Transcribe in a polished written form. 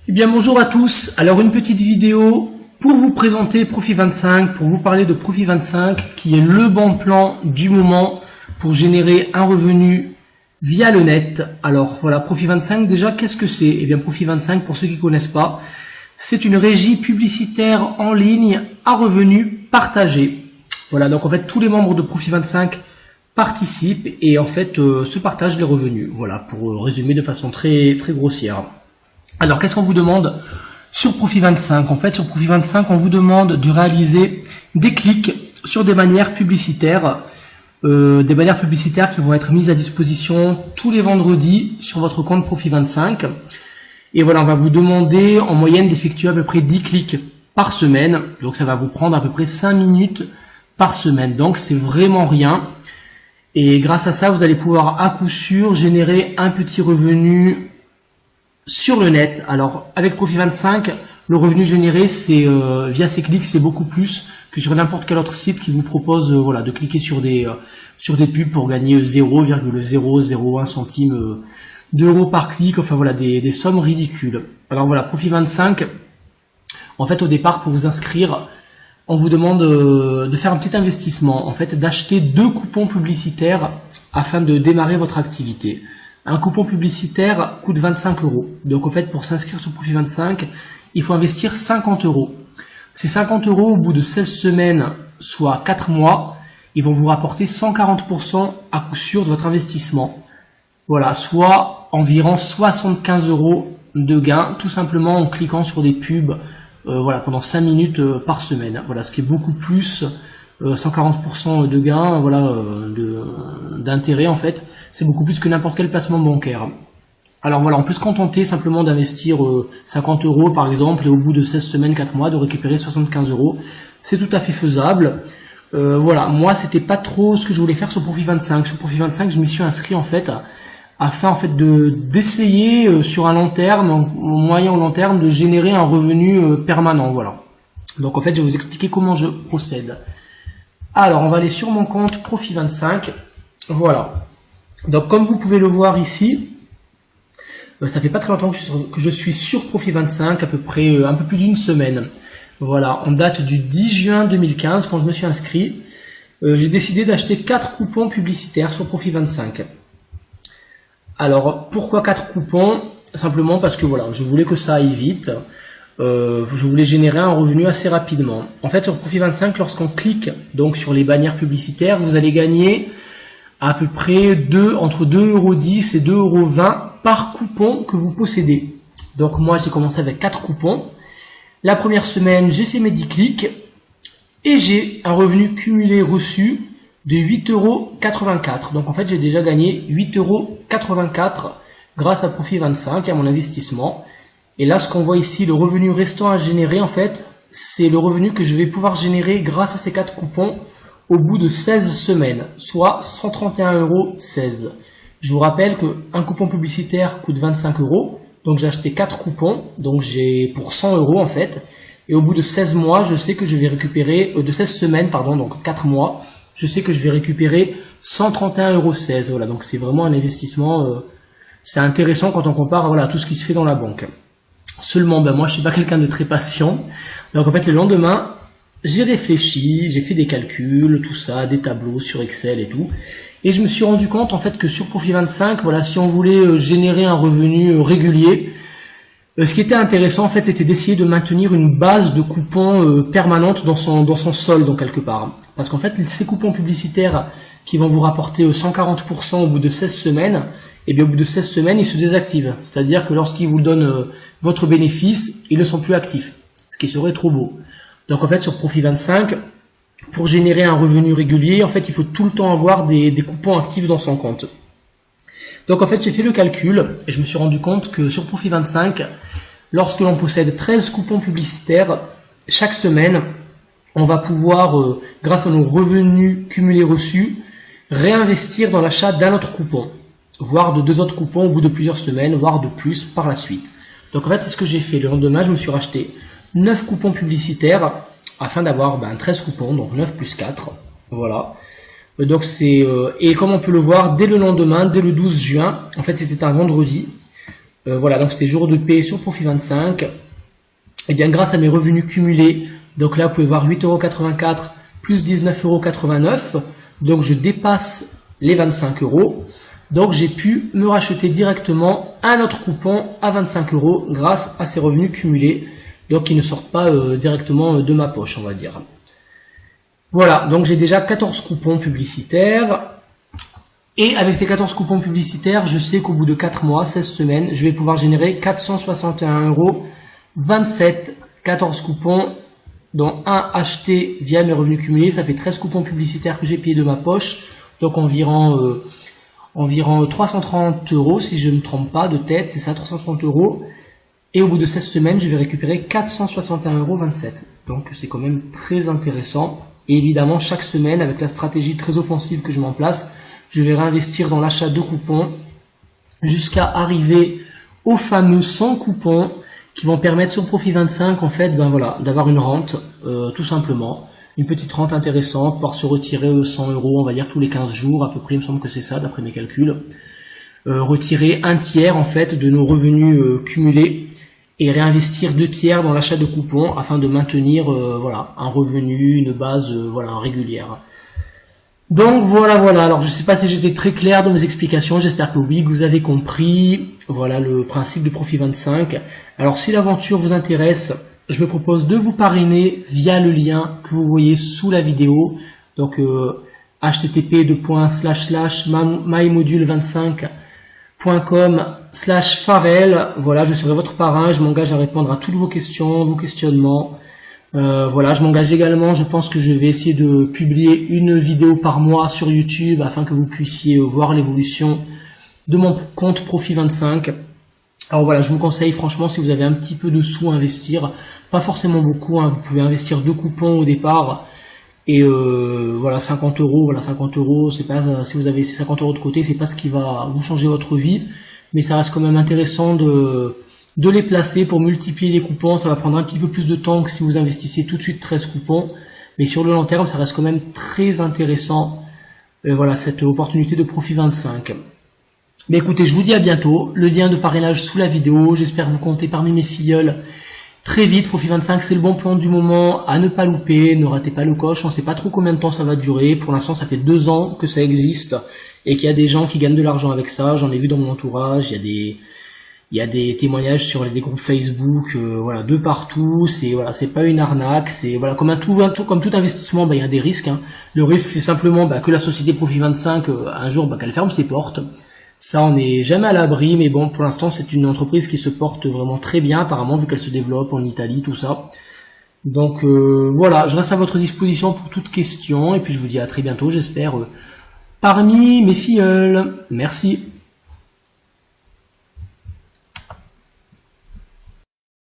Eh bien bonjour à tous, alors une petite vidéo pour vous présenter Profit25, pour vous parler de Profit25 qui est le bon plan du moment pour générer un revenu via le net. Alors voilà, Profit25 déjà qu'est-ce que c'est? Eh bien Profit25, pour ceux qui ne connaissent pas, c'est une régie publicitaire en ligne à revenus partagés. Voilà, donc en fait tous les membres de Profit25 participent et en fait se partagent les revenus. Voilà, pour résumer de façon très grossière. Alors, qu'est-ce qu'on vous demande sur Profit25? En fait, sur Profit25, on vous demande de réaliser des clics sur des bannières publicitaires qui vont être mises à disposition tous les vendredis sur votre compte Profit25. Et voilà, on va vous demander en moyenne d'effectuer à peu près 10 clics par semaine. Donc, ça va vous prendre à peu près 5 minutes par semaine. Donc, c'est vraiment rien. Et grâce à ça, vous allez pouvoir à coup sûr générer un petit revenu sur le net. Alors avec Profit25, le revenu généré c'est via ces clics, c'est beaucoup plus que sur n'importe quel autre site qui vous propose voilà de cliquer sur des pubs pour gagner 0,001 centime d'euros par clic. Enfin voilà des sommes ridicules. Alors voilà, Profit25, en fait au départ pour vous inscrire, on vous demande de faire un petit investissement, en fait d'acheter 2 coupons publicitaires afin de démarrer votre activité. Un coupon publicitaire coûte 25 €. Donc en fait, pour s'inscrire sur Profit25, il faut investir 50 €. Ces 50 € au bout de 16 semaines, soit 4 mois, ils vont vous rapporter 140% à coup sûr de votre investissement. Voilà, soit environ 75 € de gain, tout simplement en cliquant sur des pubs voilà, pendant 5 minutes par semaine. Voilà, ce qui est beaucoup plus 140% de gain, voilà, d'intérêt en fait, c'est beaucoup plus que n'importe quel placement bancaire. Alors voilà, on peut se contenter simplement d'investir 50 € par exemple, et au bout de 16 semaines, 4 mois, de récupérer 75 €. C'est tout à fait faisable. Voilà, moi c'était pas trop ce que je voulais faire sur Profit25. Sur Profit25, je m'y suis inscrit en fait afin en fait d'essayer sur un long terme, au moyen ou long terme, de générer un revenu permanent. Voilà. Donc en fait, je vais vous expliquer comment je procède. Alors, on va aller sur mon compte Profit25. Voilà. Donc, comme vous pouvez le voir ici, ça fait pas très longtemps que je suis sur Profit25, à peu près un peu plus d'une semaine. Voilà, on date du 10 juin 2015, quand je me suis inscrit. J'ai décidé d'acheter 4 coupons publicitaires sur Profit25. Alors, pourquoi 4 coupons? Simplement parce que voilà, je voulais que ça aille vite. Je voulais générer un revenu assez rapidement. En fait, sur Profit25, lorsqu'on clique donc sur les bannières publicitaires, vous allez gagner à peu près entre 2,10 € et 2,20 € par coupon que vous possédez. Donc moi, j'ai commencé avec 4 coupons. La première semaine, j'ai fait mes 10 clics et j'ai un revenu cumulé reçu de 8,84 €. Donc en fait, j'ai déjà gagné 8,84 € grâce à Profit25 et à mon investissement. Et là, ce qu'on voit ici, le revenu restant à générer, en fait, c'est le revenu que je vais pouvoir générer grâce à ces 4 coupons au bout de 16 semaines, soit 131,16 €. Je vous rappelle qu'un coupon publicitaire coûte 25 €, donc j'ai acheté 4 coupons, donc j'ai pour 100 € en fait, et au bout de 16 mois, je sais que je vais récupérer, de 16 semaines, pardon, donc 4 mois, je sais que je vais récupérer 131,16 €. Voilà, donc c'est vraiment un investissement, c'est intéressant quand on compare voilà, à tout ce qui se fait dans la banque. Seulement, moi, je suis pas quelqu'un de très patient. Donc, en fait, le lendemain, j'ai réfléchi, j'ai fait des calculs, tout ça, des tableaux sur Excel et tout. Et je me suis rendu compte, en fait, que sur Profit25, voilà, si on voulait générer un revenu régulier, ce qui était intéressant, en fait, c'était d'essayer de maintenir une base de coupons permanente dans son solde, donc quelque part. Parce qu'en fait, ces coupons publicitaires qui vont vous rapporter 140% au bout de 16 semaines, et bien au bout de 16 semaines, ils se désactivent. C'est-à-dire que lorsqu'ils vous donnent votre bénéfice, ils ne sont plus actifs. Ce qui serait trop beau. Donc en fait, sur Profit25, pour générer un revenu régulier, en fait, il faut tout le temps avoir des coupons actifs dans son compte. Donc en fait, j'ai fait le calcul et je me suis rendu compte que sur Profit25, lorsque l'on possède 13 coupons publicitaires, chaque semaine, on va pouvoir, grâce à nos revenus cumulés reçus, réinvestir dans l'achat d'un autre coupon, voire de 2 autres coupons au bout de plusieurs semaines, voire de plus par la suite. Donc en fait, c'est ce que j'ai fait. Le lendemain, je me suis racheté 9 coupons publicitaires afin d'avoir 13 coupons, donc 9 plus 4. Voilà. Donc c'est et comme on peut le voir, dès le lendemain, dès le 12 juin, en fait c'était un vendredi, Voilà, donc c'était jour de paie sur Profit 25. Et bien grâce à mes revenus cumulés, donc là vous pouvez voir 8,84 € plus 19,89 €. Donc je dépasse les 25 €. Donc j'ai pu me racheter directement un autre coupon à 25 € grâce à ces revenus cumulés. Donc ils ne sortent pas directement de ma poche, on va dire. Voilà, donc j'ai déjà 14 coupons publicitaires. Et avec ces 14 coupons publicitaires, je sais qu'au bout de 4 mois, 16 semaines, je vais pouvoir générer 461,27 €. 14 coupons, dont un acheté via mes revenus cumulés. Ça fait 13 coupons publicitaires que j'ai payés de ma poche. Donc environ 330 € si je ne me trompe pas de tête. C'est ça, 330 €. Et au bout de 16 semaines, je vais récupérer 461,27 €. Donc c'est quand même très intéressant. Et évidemment, chaque semaine, avec la stratégie très offensive que je mets en place, je vais réinvestir dans l'achat de coupons jusqu'à arriver aux fameux 100 coupons qui vont permettre sur Profit 25 en fait d'avoir une rente tout simplement, une petite rente intéressante, pouvoir se retirer 100 € on va dire tous les 15 jours à peu près, il me semble que c'est ça d'après mes calculs, retirer un tiers en fait de nos revenus cumulés et réinvestir 2 tiers dans l'achat de coupons afin de maintenir un revenu, une base régulière. Donc voilà, alors je sais pas si j'étais très clair dans mes explications, j'espère que oui, que vous avez compris, voilà le principe de Profit 25. Alors si l'aventure vous intéresse, je me propose de vous parrainer via le lien que vous voyez sous la vidéo, donc http://mymodule25.com/Farel, voilà, je serai votre parrain, je m'engage à répondre à toutes vos questions, vos questionnements. Je m'engage également, je pense que je vais essayer de publier une vidéo par mois sur YouTube afin que vous puissiez voir l'évolution de mon compte Profit 25. Alors voilà, je vous conseille franchement si vous avez un petit peu de sous à investir, pas forcément beaucoup, vous pouvez investir 2 coupons au départ et 50 €, 50 €, c'est pas, si vous avez ces 50 € de côté, c'est pas ce qui va vous changer votre vie, mais ça reste quand même intéressant de les placer pour multiplier les coupons. Ça va prendre un petit peu plus de temps que si vous investissez tout de suite 13 coupons, mais sur le long terme ça reste quand même très intéressant, cette opportunité de Profit 25. Mais écoutez, je vous dis à bientôt, le lien de parrainage sous la vidéo, j'espère vous compter parmi mes filleuls très vite. Profit 25 c'est le bon plan du moment à ne pas louper, ne ratez pas le coche, on sait pas trop combien de temps ça va durer, pour l'instant ça fait 2 ans que ça existe et qu'il y a des gens qui gagnent de l'argent avec ça, j'en ai vu dans mon entourage, il y a des témoignages sur des groupes Facebook, de partout. C'est pas une arnaque. C'est comme tout investissement, il y a des risques. Le risque c'est simplement que la société Profit 25 un jour qu'elle ferme ses portes. Ça on n'est jamais à l'abri, mais bon pour l'instant c'est une entreprise qui se porte vraiment très bien apparemment vu qu'elle se développe en Italie tout ça. Donc je reste à votre disposition pour toute question et puis je vous dis à très bientôt j'espère parmi mes filleuls. Merci.